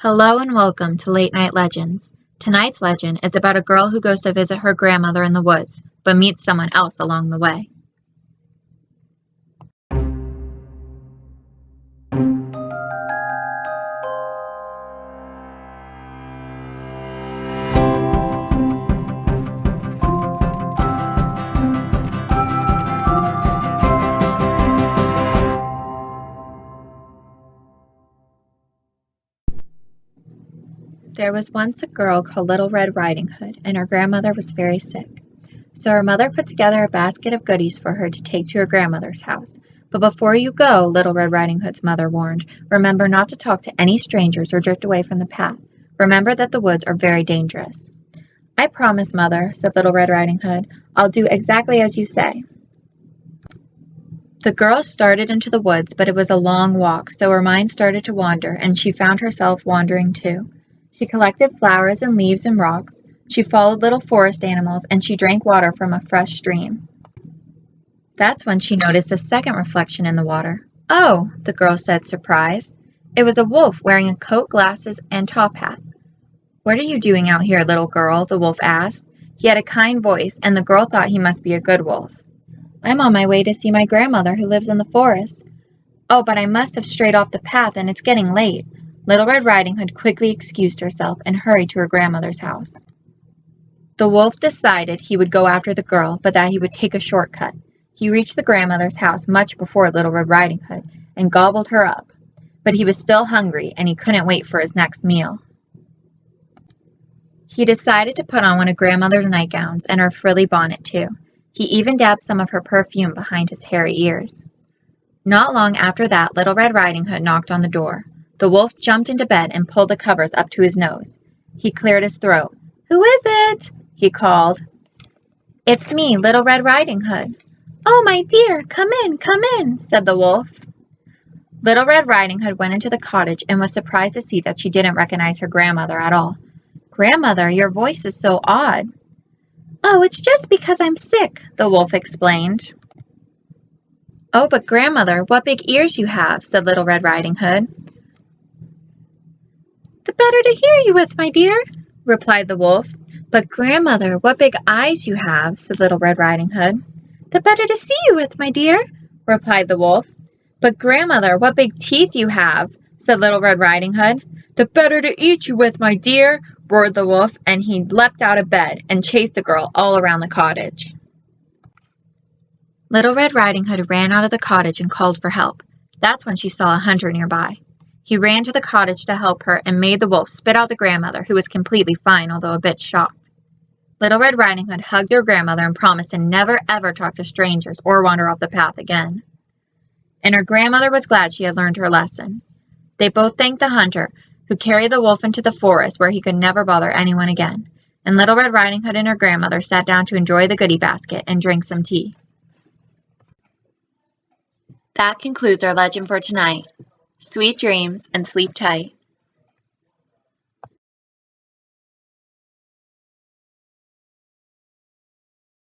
Hello and welcome to Late Night Legends. Tonight's legend is about a girl who goes to visit her grandmother in the woods, but meets someone else along the way. There was once a girl called Little Red Riding Hood, and her grandmother was very sick. So her mother put together a basket of goodies for her to take to her grandmother's house. But before you go, Little Red Riding Hood's mother warned, remember not to talk to any strangers or drift away from the path. Remember that the woods are very dangerous. I promise, Mother, said Little Red Riding Hood. I'll do exactly as you say. The girl started into the woods, but it was a long walk, so her mind started to wander, and she found herself wandering too. She collected flowers and leaves and rocks. She followed little forest animals, and she drank water from a fresh stream. That's when she noticed a second reflection in the water. Oh, the girl said, surprised. It was a wolf wearing a coat, glasses, and top hat. What are you doing out here, little girl? The wolf asked. He had a kind voice, and the girl thought he must be a good wolf. I'm on my way to see my grandmother who lives in the forest. Oh, but I must have strayed off the path, and it's getting late. Little Red Riding Hood quickly excused herself and hurried to her grandmother's house. The wolf decided he would go after the girl, but that he would take a shortcut. He reached the grandmother's house much before Little Red Riding Hood and gobbled her up. But he was still hungry, and he couldn't wait for his next meal. He decided to put on one of grandmother's nightgowns and her frilly bonnet too. He even dabbed some of her perfume behind his hairy ears. Not long after that, Little Red Riding Hood knocked on the door. The wolf jumped into bed and pulled the covers up to his nose. He cleared his throat. Who is it? He called. It's me, Little Red Riding Hood. Oh, my dear, come in, said the wolf. Little Red Riding Hood went into the cottage and was surprised to see that she didn't recognize her grandmother at all. Grandmother, your voice is so odd. Oh, it's just because I'm sick, the wolf explained. Oh, but grandmother, what big ears you have, said Little Red Riding Hood. The better to hear you with, my dear, replied the wolf. But grandmother, what big eyes you have, said Little Red Riding Hood. The better to see you with, my dear, replied the wolf. But grandmother, what big teeth you have, said Little Red Riding Hood. The better to eat you with, my dear, roared the wolf, and he leapt out of bed and chased the girl all around the cottage. Little Red Riding Hood ran out of the cottage and called for help. That's when she saw a hunter nearby. He ran to the cottage to help her and made the wolf spit out the grandmother, who was completely fine, although a bit shocked. Little Red Riding Hood hugged her grandmother and promised to never ever talk to strangers or wander off the path again. And her grandmother was glad she had learned her lesson. They both thanked the hunter, who carried the wolf into the forest where he could never bother anyone again. And Little Red Riding Hood and her grandmother sat down to enjoy the goodie basket and drink some tea. That concludes our legend for tonight. Sweet dreams and sleep tight.